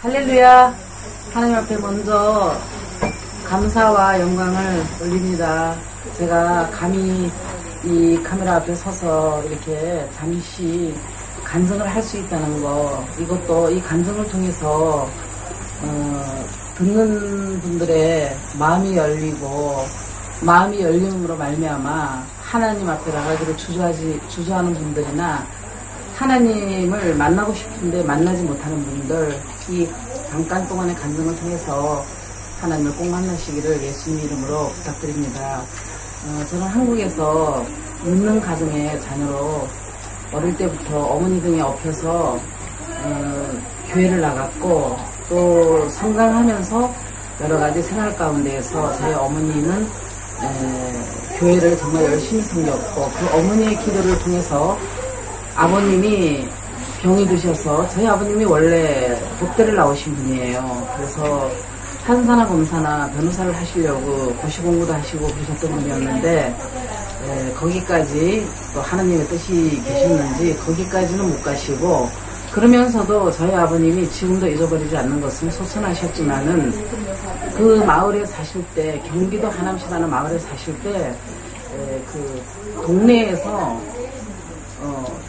할렐루야. 하나님 앞에 먼저 감사와 영광을 올립니다. 제가 감히 이 카메라 앞에 서서 이렇게 잠시 간증을 할 수 있다는 거, 이것도 이 간증을 통해서 듣는 분들의 마음이 열리고 마음이 열림으로 말미암아 하나님 앞에 나가기를 주저하는 분들이나 하나님을 만나고 싶은데 만나지 못하는 분들, 이 잠깐 동안의 간증을 통해서 하나님을 꼭 만나시기를 예수님 이름으로 부탁드립니다. 저는 한국에서 묻는 가정의 자녀로 어릴 때부터 어머니 등에 업혀서 교회를 나갔고, 또 성장하면서 여러 가지 생활 가운데에서 저희 어머니는 교회를 정말 열심히 섬겼고, 그 어머니의 기도를 통해서 아버님이 병이 드셔서, 저희 아버님이 원래 법대를 나오신 분이에요. 그래서 판사나 검사나 변호사를 하시려고 고시 공부도 하시고 그러셨던 분이었는데, 거기까지 또 하나님의 뜻이 계셨는지 거기까지는 못 가시고, 그러면서도 저희 아버님이 지금도 잊어버리지 않는 것은 소천하셨지만은 그 마을에 사실 때, 경기도 하남시라는 마을에 사실 때 그 동네에서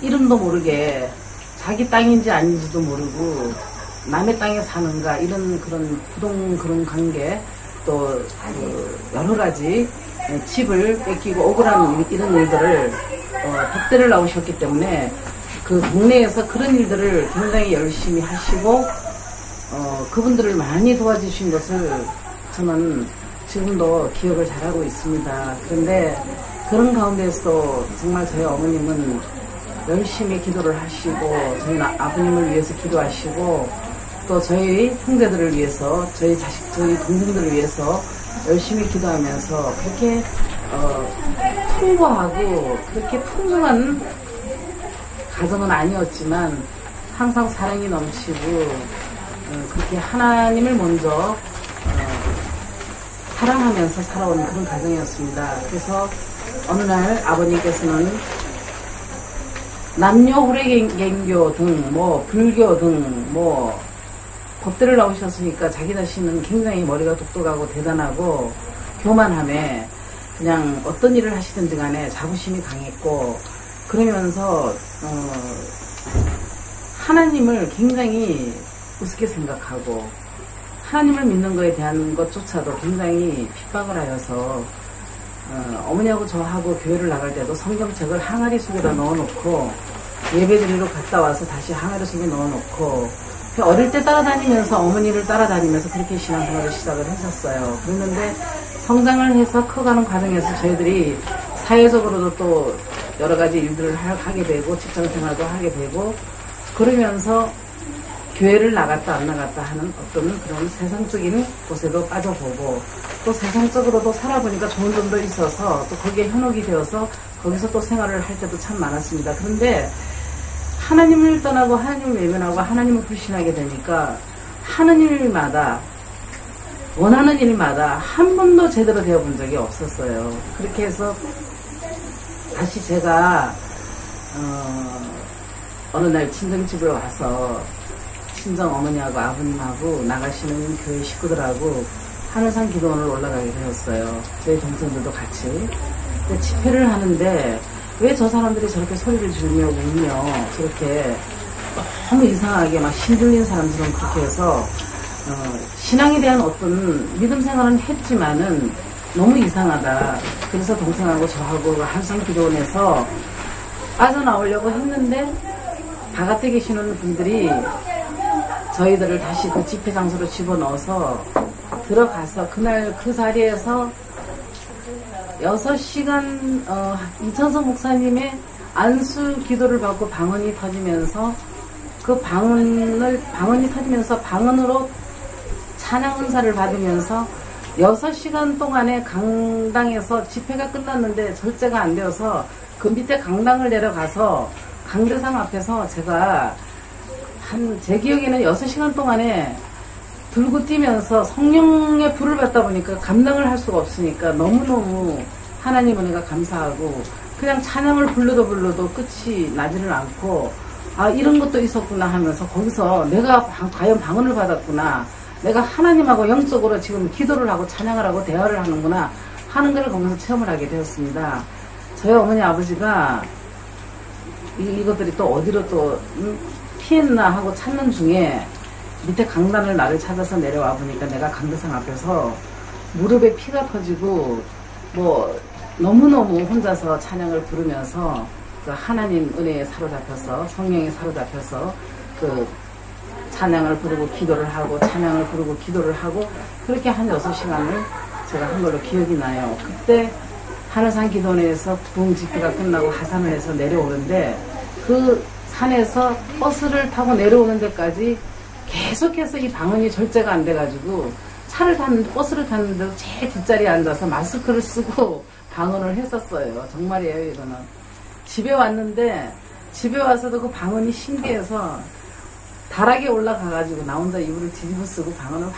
이름도 모르게 자기 땅인지 아닌지도 모르고 남의 땅에 사는가, 이런 그런 부동 그런 관계, 또 여러 가지 집을 뺏기고 억울한 이런 일들을 법대를 나오셨기 때문에 그 동네에서 그런 일들을 굉장히 열심히 하시고 그분들을 많이 도와주신 것을 저는 지금도 기억을 잘하고 있습니다. 그런데 그런 가운데서도 정말 저희 어머님은 열심히 기도를 하시고, 저희 아버님을 위해서 기도하시고, 또 저희 형제들을 위해서, 저희 저희 동생들을 위해서 열심히 기도하면서 그렇게 풍부하고 그렇게 풍성한 가정은 아니었지만 항상 사랑이 넘치고 그렇게 하나님을 먼저 사랑하면서 살아온 그런 가정이었습니다. 그래서 어느 날 아버님께서는 남녀 후레개교 등 불교 등 법대를 나오셨으니까 자기 자신은 굉장히 머리가 똑똑하고 대단하고 교만함에 그냥 어떤 일을 하시든지 간에 자부심이 강했고, 그러면서 하나님을 굉장히 우습게 생각하고 하나님을 믿는 것에 대한 것조차도 굉장히 핍박을 하여서 어머니하고 저하고 교회를 나갈 때도 성경책을 항아리 속에다 넣어놓고 예배드리러 갔다 와서 다시 항아리 속에 넣어놓고, 어릴 때 따라다니면서 어머니를 따라다니면서 그렇게 신앙생활을 시작을 했었어요. 그랬는데 성장을 해서 커가는 과정에서 저희들이 사회적으로도 또 여러 가지 일들을 하게 되고 직장생활도 하게 되고, 그러면서 교회를 나갔다 안 나갔다 하는 어떤 그런 세상적인 곳에도 빠져보고, 또 세상적으로도 살아보니까 좋은 점도 있어서 또 거기에 현혹이 되어서 거기서 또 생활을 할 때도 참 많았습니다. 그런데 하나님을 떠나고 하나님을 외면하고 하나님을 불신하게 되니까 하는 일마다, 원하는 일마다 한 번도 제대로 되어본 적이 없었어요. 그렇게 해서 다시 제가 어느 날 친정집을 와서 친정 어머니하고 아버님하고 나가시는 교회 식구들하고 하늘산 기도원을 올라가게 되었어요. 저희 동생들도 같이. 근데 집회를 하는데 왜 저 사람들이 저렇게 소리를 지르며 울며 저렇게 너무 이상하게 막 신들린 사람들은 그렇게 해서 신앙에 대한 어떤 믿음 생활은 했지만은 너무 이상하다. 그래서 동생하고 저하고 한산 기도원에서 빠져나오려고 했는데 바깥에 계시는 분들이 저희들을 다시 그 집회 장소로 집어넣어서 들어가서 그날 그 자리에서 6시간 이천석 목사님의 안수 기도를 받고 방언이 터지면서 그 방언이 터지면서 방언으로 찬양 은사를 받으면서 6시간 동안에 강당에서 집회가 끝났는데 절제가 안 되어서 그 밑에 강당을 내려가서 강대상 앞에서 제가 제 기억에는 6시간 동안에 들고 뛰면서 성령의 불을 받다 보니까 감당을 할 수가 없으니까 너무너무 하나님 은혜가 감사하고, 그냥 찬양을 불러도 끝이 나지를 않고 아, 이런 것도 있었구나 하면서 거기서 내가 과연 방언을 받았구나. 내가 하나님하고 영적으로 지금 기도를 하고 찬양을 하고 대화를 하는구나 하는 걸 거기서 체험을 하게 되었습니다. 저희 어머니 아버지가 이것들이 또 어디로 또 피했나 하고 찾는 중에 밑에 강단을 나를 찾아서 내려와 보니까 내가 강대상 앞에서 무릎에 피가 터지고 뭐 너무너무 혼자서 찬양을 부르면서 그 하나님 은혜에 사로잡혀서 성령에 사로잡혀서 그 찬양을 부르고 기도를 하고 찬양을 부르고 기도를 하고 그렇게 한 6시간을 제가 한 걸로 기억이 나요. 그때 하늘산 기도원에서 부흥 집회가 끝나고 하산을 해서 내려오는데 그 산에서 버스를 타고 내려오는 데까지 계속해서 이 방언이 절제가 안 돼가지고 버스를 탔는데도 제일 뒷자리에 앉아서 마스크를 쓰고 방언을 했었어요. 정말이에요, 이거는. 집에 왔는데 집에 와서도 그 방언이 신기해서 다락에 올라가가지고 나 혼자 이불을 뒤집어 쓰고 방언을 막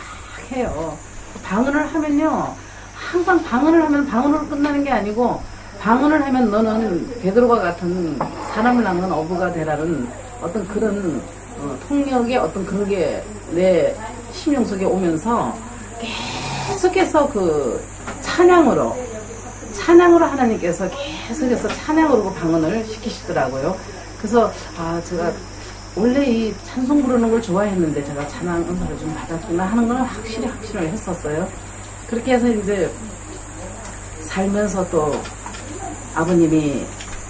해요. 방언을 하면요, 항상 방언을 하면 방언으로 끝나는 게 아니고 방언을 하면 너는 베드로가 같은 사람을 낳는 어부가 되라는 어떤 그런 통역의 어떤 그런 게 내 심령 속에 오면서 계속해서 그 찬양으로 하나님께서 계속해서 찬양으로 그 방언을 시키시더라고요. 그래서 제가 원래 이 찬송 부르는 걸 좋아했는데 제가 찬양 은사를 좀 받았구나 하는 건 확실히 했었어요. 그렇게 해서 이제 살면서 또 아버님이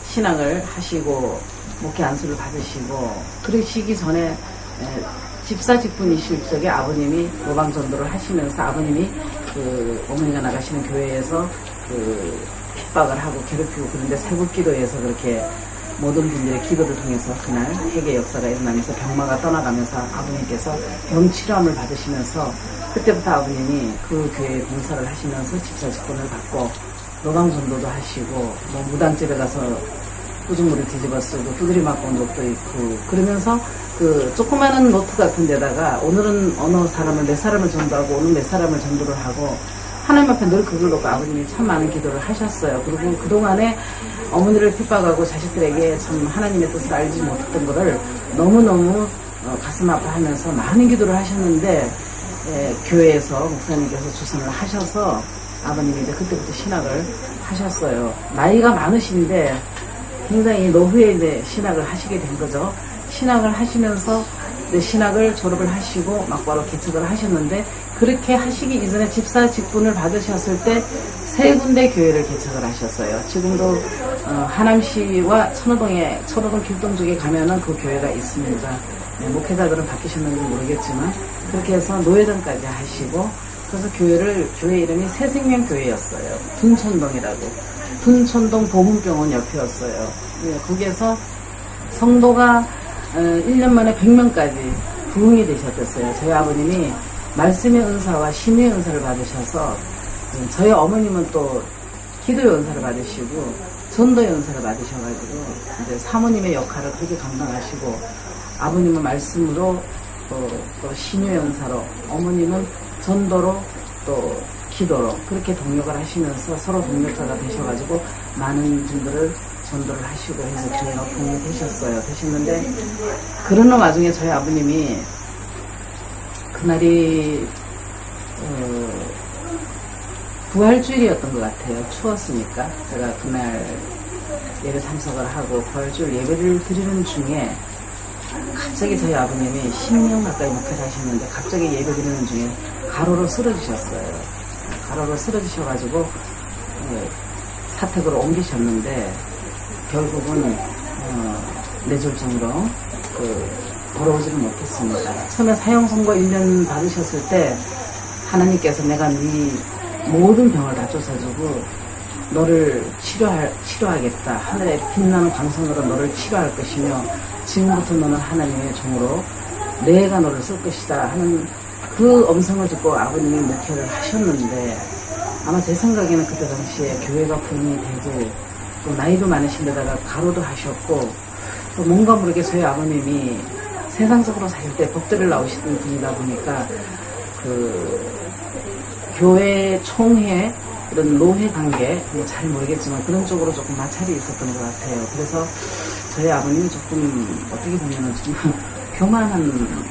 신앙을 하시고 목회 안수를 받으시고 그러시기 전에 집사 직분이실 적에 아버님이 모방 전도를 하시면서 아버님이 그 어머니가 나가시는 교회에서 그 핍박을 하고 괴롭히고 그런데 새벽기도에서 그렇게 모든 분들의 기도를 통해서 그날 회개 역사가 일어나면서 병마가 떠나가면서 아버님께서 병치료함을 받으시면서 그때부터 아버님이 그 교회에 봉사를 하시면서 집사 직분을 받고 노방 전도도 하시고 뭐 무당집에 가서 꾸중물을 뒤집어 쓰고 두드리 맞고 온 적도 있고 그러면서 그 조그마한 노트 같은 데다가 오늘은 어느 사람을 몇 사람을 전도하고 오늘 몇 사람을 전도를 하고 하나님 앞에 늘 그걸 놓고 아버님이 참 많은 기도를 하셨어요. 그리고 그동안에 어머니를 핍박하고 자식들에게 참 하나님의 뜻을 알지 못했던 거를 너무너무 가슴 아파하면서 많은 기도를 하셨는데 교회에서 목사님께서 주선을 하셔서 아버님이 이제 그때부터 신학을 하셨어요. 나이가 많으신데 굉장히 노후에 이제 신학을 하시게 된 거죠. 신학을 하시면서 신학을 졸업을 하시고 막바로 개척을 하셨는데 그렇게 하시기 이전에 집사 직분을 받으셨을 때 3군데 교회를 개척을 하셨어요. 지금도 하남시와 천호동 길동 쪽에 가면은 그 교회가 있습니다. 목회자들은 바뀌셨는지 모르겠지만 그렇게 해서 노회전까지 하시고 그래서 교회 이름이 새생명교회였어요. 둔천동이라고. 둔천동 보문병원 옆이었어요. 거기에서 성도가 1년 만에 100명까지 부흥이 되셨댔어요. 저희 아버님이 말씀의 은사와 심의 은사를 받으셔서 저희 어머님은 또 기도의 은사를 받으시고 전도의 은사를 받으셔가지고 이제 사모님의 역할을 그렇게 감당하시고 아버님은 말씀으로 또 심의 은사로 어머님은 전도로 또 기도로 그렇게 동력을 하시면서 서로 동력자가 되셔가지고 많은 분들을 전도를 하시고 해서 교회가 부흥이 되셨는데 그러는 와중에 저희 아버님이 그날이 부활주일이었던 것 같아요. 추웠으니까 제가 그날 예배 참석을 하고 부활주일 예배를 드리는 중에 갑자기 저희 아버님이 10년 가까이 목회를 하셨는데 갑자기 예배 드리는 중에 가로로 쓰러지셨어요. 가로로 쓰러지셔가지고 사택으로 옮기셨는데 결국은 뇌졸중으로 걸어오지를 못했습니다. 처음에 사형 선고 1년 받으셨을 때 하나님께서 내가 네 모든 병을 다 쫓아주고 너를 치료하겠다. 하늘의 빛나는 광선으로 너를 치료할 것이며 지금부터 너는 하나님의 종으로 내가 너를 쓸 것이다 하는 그 음성을 듣고 아버님이 목회를 하셨는데 아마 제 생각에는 그때 당시에 교회가 부흥이 되고 또 나이도 많으신 데다가 가로도 하셨고 또 뭔가 모르게 저희 아버님이 세상적으로 살 때 법대를 나오시던 분이다 보니까 그 교회 총회 이런 노회 관계 뭐 잘 모르겠지만 그런 쪽으로 조금 마찰이 있었던 것 같아요. 그래서 저희 아버님이 조금 어떻게 보면은 좀 교만한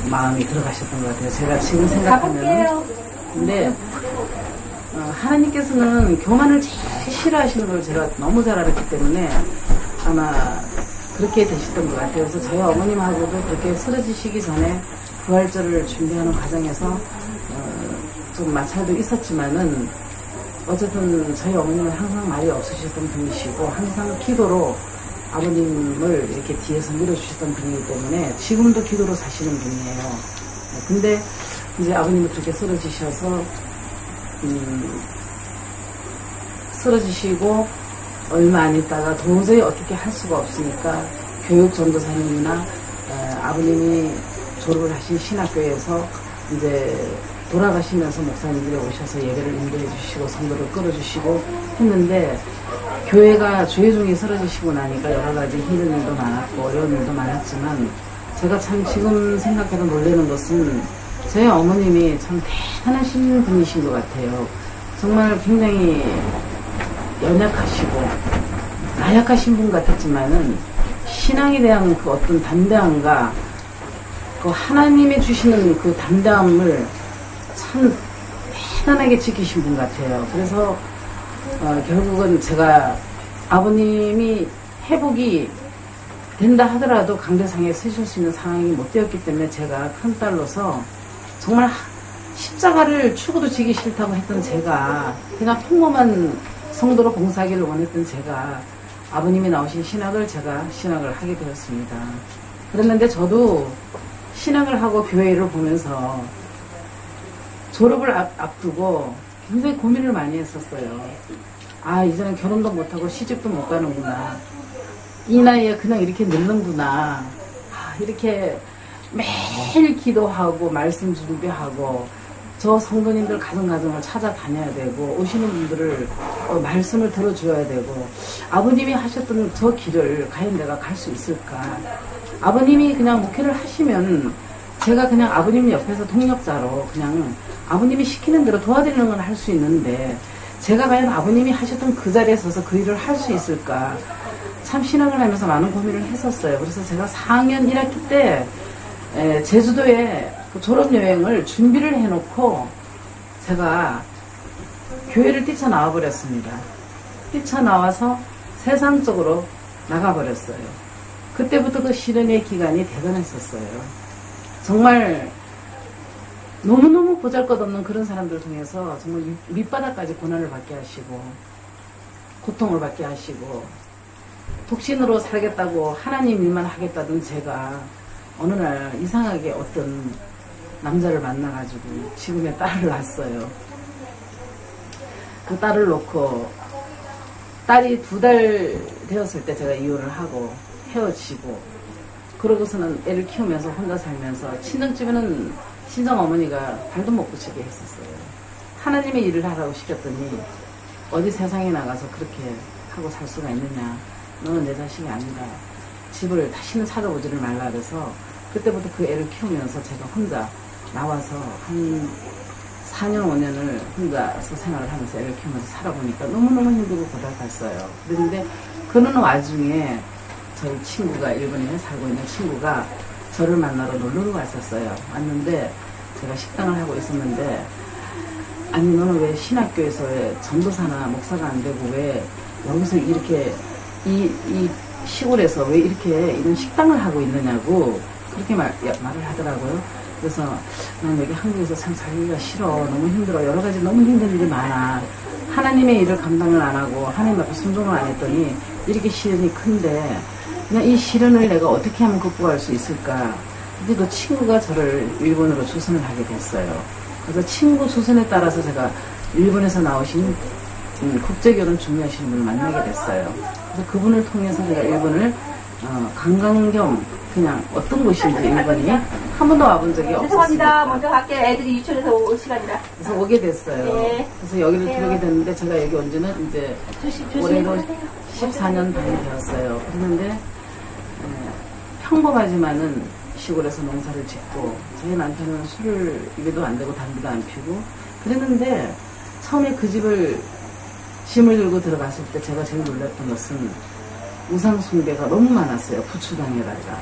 마음이 들어가셨던 것 같아요. 제가 지금 생각하면. 근데 하나님께서는 교만을 제일 싫어하시는 걸 제가 너무 잘 알았기 때문에 아마 그렇게 되셨던 것 같아요. 그래서 저희 어머님하고도 그렇게 쓰러지시기 전에 부활절을 준비하는 과정에서 좀 마찰도 있었지만은 어쨌든 저희 어머님은 항상 말이 없으셨던 분이시고 항상 기도로 아버님을 이렇게 뒤에서 밀어주셨던 분이기 때문에 지금도 기도로 사시는 분이에요. 근데 이제 아버님이 그렇게 쓰러지셔서 쓰러지시고 얼마 안 있다가 도저히 어떻게 할 수가 없으니까 교육 전도사님이나 아버님이 졸업을 하신 신학교에서 이제 돌아가시면서 목사님들이 오셔서 예배를 인도해 주시고 성도를 끌어주시고 했는데 교회가 주의종이 쓰러지시고 나니까 여러 가지 힘든 일도 많았고 어려운 일도 많았지만 제가 참 지금 생각해도 놀라는 것은 저희 어머님이 참 대단하신 분이신 것 같아요. 정말 굉장히 연약하시고 나약하신 분 같았지만은 신앙에 대한 그 어떤 담대함과 그 하나님이 주시는 그 담대함을 참 대단하게 지키신 분 같아요. 그래서 결국은 제가 아버님이 회복이 된다 하더라도 강대상에 서실 수 있는 상황이 못 되었기 때문에 제가 큰딸로서 정말 십자가를 추구도 지기 싫다고 했던 제가 그냥 평범한 성도로 봉사하기를 원했던 제가 아버님이 나오신 신학을 제가 신학을 하게 되었습니다. 그랬는데 저도 신학을 하고 교회를 보면서 졸업을 앞두고 굉장히 고민을 많이 했었어요. 아, 이제는 결혼도 못하고 시집도 못 가는구나. 이 나이에 그냥 이렇게 늙는구나. 아, 이렇게 매일 기도하고 말씀 준비하고 저 성도님들 가정가정을 찾아다녀야 되고 오시는 분들을 말씀을 들어줘야 되고 아버님이 하셨던 저 길을 과연 내가 갈 수 있을까. 아버님이 그냥 목회를 하시면 제가 그냥 아버님 옆에서 동력자로 그냥 아버님이 시키는 대로 도와드리는 건 할 수 있는데 제가 과연 아버님이 하셨던 그 자리에 서서 그 일을 할 수 있을까. 참 신앙을 하면서 많은 고민을 했었어요. 그래서 제가 4학년 1학기 때 제주도에 그 졸업여행을 준비를 해놓고 제가 교회를 뛰쳐나와 버렸습니다. 뛰쳐나와서 세상적으로 나가버렸어요. 그때부터 그 시련의 기간이 대단했었어요. 정말 너무너무 보잘것없는 그런 사람들 통해서 정말 밑바닥까지 고난을 받게 하시고 고통을 받게 하시고 독신으로 살겠다고 하나님 일만 하겠다던 제가 어느 날 이상하게 어떤 남자를 만나가지고 지금의 딸을 낳았어요. 그 딸을 놓고 딸이 2달 되었을 때 제가 이혼을 하고 헤어지고 그러고서는 애를 키우면서 혼자 살면서 친정집에는 친정어머니가 발도 못 붙이게 했었어요. 하나님의 일을 하라고 시켰더니 어디 세상에 나가서 그렇게 하고 살 수가 있느냐. 너는 내 자식이 아니다. 집을 다시는 찾아오지를 말라 그래서 그때부터 그 애를 키우면서 제가 혼자 나와서 한 4년 5년을 혼자서 생활을 하면서 애를 키우면서 살아보니까 너무너무 힘들고 고달팠어요. 그런데 그런 와중에 저희 친구가 일본에 살고 있는 친구가 저를 만나러 놀러 왔었어요. 왔는데 제가 식당을 하고 있었는데 아니 너는 왜 신학교에서 왜 전도사나 목사가 안 되고 왜 여기서 이렇게 이 시골에서 왜 이렇게 이런 식당을 하고 있느냐고 그렇게 말을 하더라고요. 그래서 난 여기 한국에서 참 살기가 싫어. 너무 힘들어. 여러 가지 너무 힘든 일이 많아. 하나님의 일을 감당을 안 하고 하나님 앞에 순종을 안 했더니 이렇게 시련이 큰데 그냥 이 시련을 내가 어떻게 하면 극복할 수 있을까. 근데 그 친구가 저를 일본으로 주선을 하게 됐어요. 그래서 친구 주선에 따라서 제가 일본에서 나오신 국제결혼 준비하시는 분을 만나게 됐어요. 그래서 그분을 통해서 제가 일본을 관광 겸 그냥 어떤 곳인지 일본이 한 번도 와본 적이 없었어요. 죄송합니다. 먼저 갈게요. 애들이 유치원에서 올 시간이라. 그래서 오게 됐어요. 네. 그래서 여기를 들어오게 됐는데 제가 여기 온 지는 이제 올해로 14년 반이 되었어요. 그런데 평범하지만은 시골에서 농사를 짓고 저희 남편은 술을 입에도 안 대고 담배도 안 피고 그랬는데 처음에 그 집을 짐을 들고 들어갔을 때 제가 제일 놀랐던 것은 우상숭배가 너무 많았어요. 부추당에다가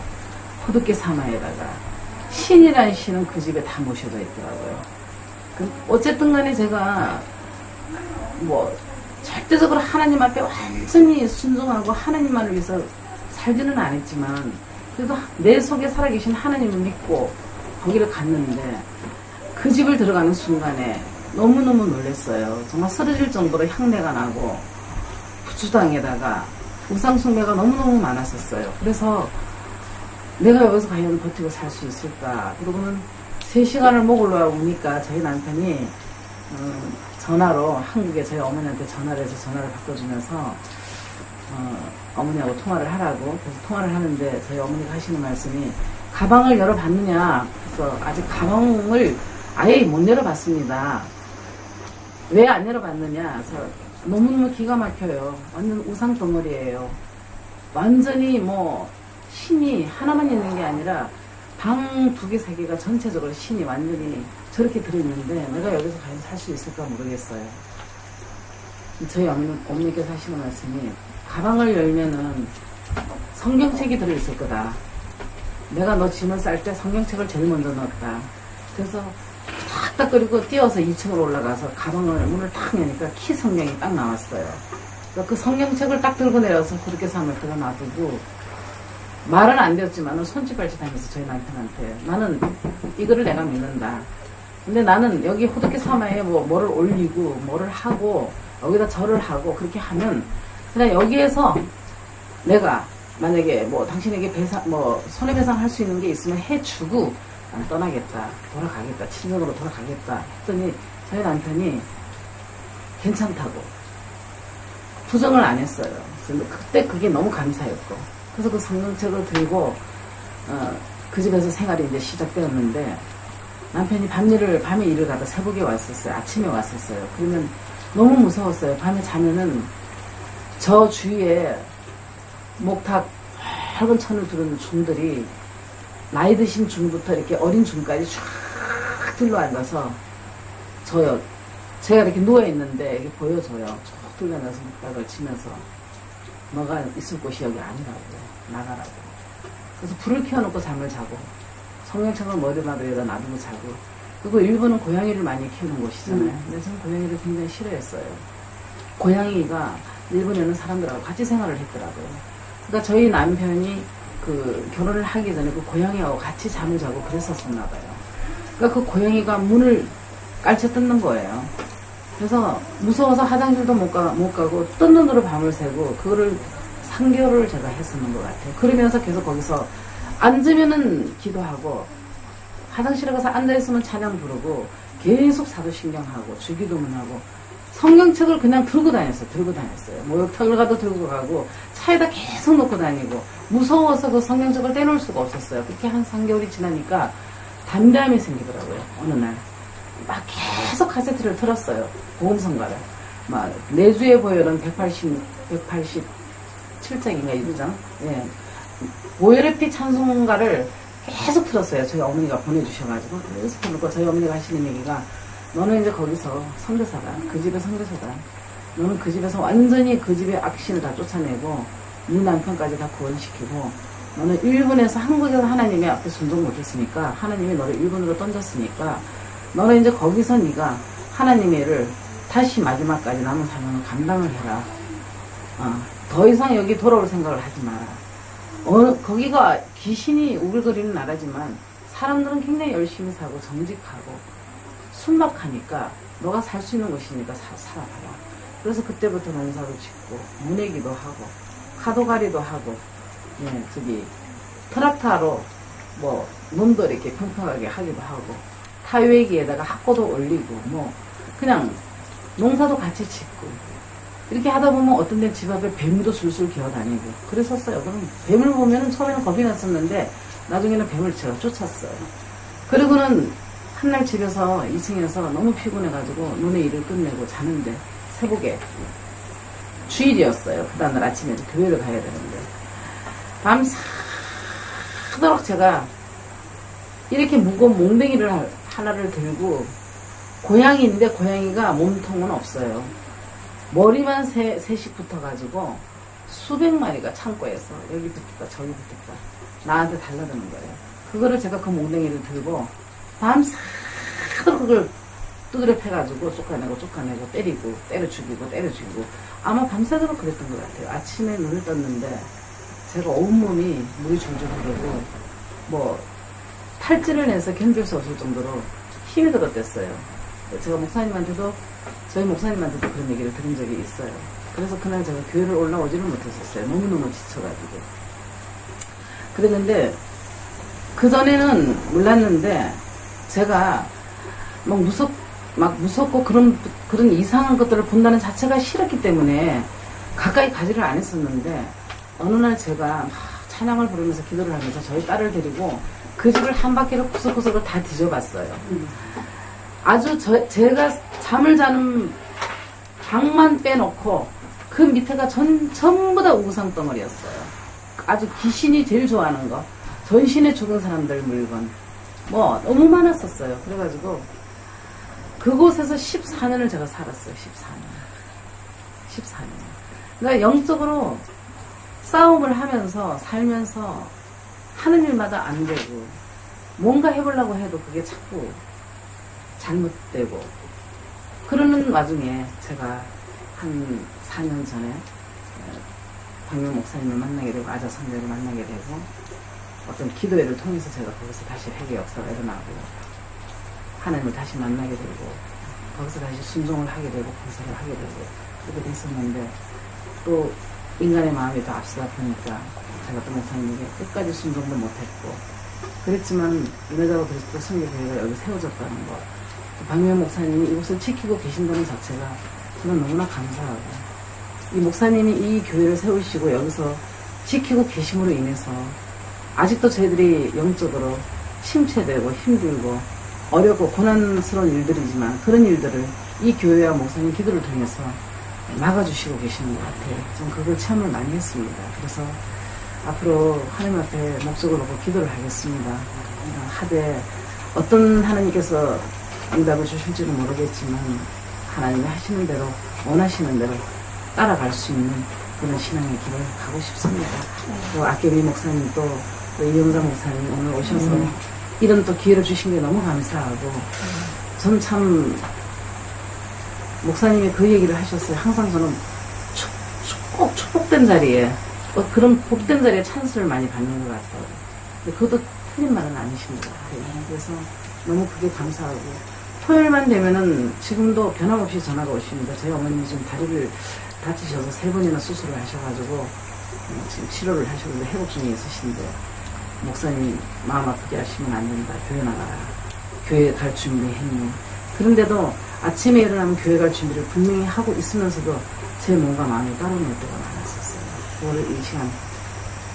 호두깨 사마에다가 신이라는 신은 그 집에 다 모셔져 있더라고요. 어쨌든 간에 제가 뭐 절대적으로 하나님 앞에 완전히 순종하고 하나님만을 위해서 살지는 않았지만 그래도 내 속에 살아계신 하나님을 믿고 거기를 갔는데 그 집을 들어가는 순간에 너무너무 놀랐어요. 정말 쓰러질 정도로 향내가 나고 부추당에다가 우상숭배가 너무너무 많았었어요. 그래서 내가 여기서 과연 버티고 살 수 있을까? 그러고는 3시간을 먹으려고 오니까 저희 남편이 전화로 한국에 저희 어머니한테 전화를 해서 전화를 바꿔주면서 어머니하고 통화를 하라고. 그래서 통화를 하는데 저희 어머니가 하시는 말씀이 가방을 열어봤느냐. 그래서 아직 가방을 아예 못 열어봤습니다. 왜 안 열어봤느냐. 그래서 너무너무 기가 막혀요. 완전 우상 덩어리예요. 완전히 뭐 신이 하나만 있는 게 아니라 방 2개, 3개가 전체적으로 신이 완전히 저렇게 들어있는데 내가 여기서 과연 살 수 있을까 모르겠어요. 저희 어머니께서 하시는 말씀이 가방을 열면은 성경책이 들어있을 거다. 내가 너 짐을 쌀 때 성경책을 제일 먼저 넣었다. 그래서 탁탁 그리고 뛰어서 2층으로 올라가서 가방을 문을 탁 여니까 키 성경이 딱 나왔어요. 그래서 그 성경책을 딱 들고 내려서 그렇게 삶을 그려 놔두고 말은 안 되었지만 손짓발짓 하면서 저희 남편한테 나는 이거를 내가 믿는다. 근데 나는 여기 호두깨 사마에 뭐를 올리고 뭐를 하고 여기다 절을 하고 그렇게 하면 그냥 여기에서 내가 만약에 뭐 당신에게 배상 뭐 손해배상 할 수 있는 게 있으면 해주고 난 떠나겠다. 돌아가겠다. 친정으로 돌아가겠다. 했더니 저희 남편이 괜찮다고 부정을 안 했어요. 그때 그게 너무 감사했고 그래서 그 성경책을 들고 그 집에서 생활이 이제 시작되었는데 남편이 밤에 일을 가다 새벽에 왔었어요. 아침에 왔었어요. 그러면 너무 무서웠어요. 밤에 자면은 저 주위에 목탁 밝은 천을 두른 중들이 나이 드신 중부터 이렇게 어린 중까지 쫙 둘러앉아서 제가 이렇게 누워있는데 이게 보여줘요. 쭉 둘러앉아서 목탁을 치면서 너가 있을 곳이 여기 아니라고 나가라고. 그래서 불을 켜놓고 잠을 자고 성경책을 머리마다 위에다 놔두고 자고. 그리고 일본은 고양이를 많이 키우는 곳이잖아요. 근데 저는 고양이를 굉장히 싫어했어요. 고양이가 일본에는 사람들하고 같이 생활을 했더라고요. 그러니까 저희 남편이 그 결혼을 하기 전에 그 고양이하고 같이 잠을 자고 그랬었었나 봐요. 그러니까 그 고양이가 문을 깔쳐 뜯는 거예요. 그래서 무서워서 화장실도 못 가고 뜬 눈으로 밤을 새고 그거를 3개월을 제가 했었는 것 같아요. 그러면서 계속 거기서 앉으면은 기도하고 화장실에 가서 앉아있으면 찬양 부르고 계속 사도신경하고 주기도문하고 성경책을 그냥 들고 다녔어요. 목욕탕을 가도 들고 가고 차에다 계속 놓고 다니고 무서워서 그 성경책을 떼놓을 수가 없었어요. 그렇게 한 3개월이 지나니까 담담이 생기더라고요. 어느 날 막 계속 카세트를 틀었어요. 보험성가를 막 내주에 보혈은 187장인가 이루장 예. 보혈의 피 찬송가를 계속 틀었어요. 저희 어머니가 보내주셔가지고 계속 틀고 저희 어머니가 하시는 얘기가 너는 이제 거기서 선교사다. 그 집의 선교사다. 너는 그 집에서 완전히 그 집의 악신을 다 쫓아내고 네 남편까지 다 구원시키고 너는 일본에서 한국에서 하나님의 앞에 순종 못했으니까 하나님이 너를 일본으로 던졌으니까 너는 이제 거기서 네가 하나님의 일을 다시 마지막까지 남은 사명을 감당을 해라. 더 이상 여기 돌아올 생각을 하지 마라. 거기가 귀신이 우글거리는 나라지만 사람들은 굉장히 열심히 사고 정직하고 순박하니까 너가 살 수 있는 곳이니까 살아봐라. 그래서 그때부터 농사도 짓고 문외기도 하고 카도가리도 하고 예, 트락타로 뭐 몸도 이렇게 평평하게 하기도 하고 타외기에다가 학고도 올리고 뭐 그냥 농사도 같이 짓고 이렇게 하다 보면 어떤 데는 집 앞에 뱀도 술술 기어다니고 그랬었어요. 그럼 뱀을 보면은 처음에는 겁이 났었는데 나중에는 뱀을 제가 쫓았어요. 그리고는 한날 집에서 2층에서 너무 피곤해가지고 눈에 일을 끝내고 자는데 새벽에 주일이었어요. 그 다음날 아침에 교회를 가야 되는데 밤새도록 제가 이렇게 무거운 몽댕이를 하나를 들고 고양이인데 고양이가 몸통은 없어요. 머리만 셋이 붙어가지고 수백 마리가 창고에서 여기 붙었다 저기 붙었다 나한테 달라드는 거예요. 그거를 제가 그 몽댕이를 들고 밤새도록 그걸 두드려 패가지고 쫓아내고 때려 죽이고 아마 밤새도록 그랬던 것 같아요. 아침에 눈을 떴는데 제가 온몸이 물이 줄줄 흐르고 뭐 탈진을 해서 견딜 수 없을 정도로 힘이 들었댔어요. 제가 목사님한테도 저희 목사님한테도 그런 얘기를 들은 적이 있어요. 그래서 그날 제가 교회를 올라오지를 못했었어요. 너무너무 지쳐가지고. 그랬는데 그전에는 몰랐는데 제가 막 무섭고 그런 이상한 것들을 본다는 자체가 싫었기 때문에 가까이 가지를 안 했었는데 어느 날 제가 막 찬양을 부르면서 기도를 하면서 저희 딸을 데리고 그 집을 한 바퀴를 구석구석을 다 뒤져봤어요. 아주 제가 잠을 자는 방만 빼놓고 그 밑에가 전부 다 우상 덩어리였어요. 아주 귀신이 제일 좋아하는 거. 전신에 죽은 사람들 물건. 뭐 너무 많았었어요. 그래가지고 그곳에서 14년을 제가 살았어요. 14년. 그러니까 영적으로 싸움을 하면서 살면서 하는 일마다 안 되고 뭔가 해보려고 해도 그게 자꾸 잘못되고 그러는 와중에 제가 한 4년 전에 박명 목사님을 만나게 되고 아자 선배를 만나게 되고 어떤 기도회를 통해서 제가 거기서 다시 회개 역사가 일어나고 하나님을 다시 만나게 되고 거기서 다시 순종을 하게 되고 봉사를 하게 되고 그렇게 됐었는데 또 인간의 마음이 더 앞서다 보니까 제가 또 목사님에게 끝까지 순종도 못했고 그랬지만 은혜자와 그리스도 선교교회가 여기 세워졌다는 것 박명 목사님이 이곳을 지키고 계신다는 자체가 저는 너무나 감사하고 이 목사님이 이 교회를 세우시고 여기서 지키고 계심으로 인해서 아직도 저희들이 영적으로 침체되고 힘들고 어렵고 고난스러운 일들이지만 그런 일들을 이 교회와 목사님 기도를 통해서 막아주시고 계시는 것 같아요. 좀 그걸 체험을 많이 했습니다. 그래서 앞으로 하나님 앞에 목적을 놓고 기도를 하겠습니다. 하되 어떤 하나님께서 응답을 주실지는 모르겠지만 하나님이 하시는 대로 원하시는 대로 따라갈 수 있는 그런 신앙의 길을 가고 싶습니다. 또 아깨비 목사님 또 이영장 목사님 오늘 오셔서 이런 또 기회를 주신 게 너무 감사하고 전 참 목사님이 그 얘기를 하셨어요. 항상 저는 꼭 축복된 자리에 그런 복된 자리에 찬스를 많이 받는 것 같아요. 근데 그것도 틀린 말은 아니신 것 같아요. 그래서 너무 그게 감사하고 토요일만 되면은 지금도 변함없이 전화가 오십니다. 저희 어머님이 지금 다리를 다치셔서 3번이나 수술을 하셔가지고 지금 치료를 하시는데 회복 중에 있으신데 목사님 마음 아프게 하시면 안 된다. 교회 나가라. 교회 갈 준비했니? 그런데도 아침에 일어나면 교회 갈 준비를 분명히 하고 있으면서도 제 몸과 마음이 따로 놀 때가 많았었어요. 그거를 이 시간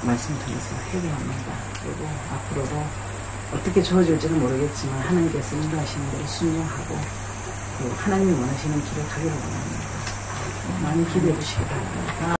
말씀 통해서 회개합니다. 그리고 앞으로도 어떻게 주어질지는 모르겠지만 하나님께서 인도하시는 대로 순종하고 하나님이 원하시는 길을 가기를 원합니다. 많이 기대해 주시기 바랍니다.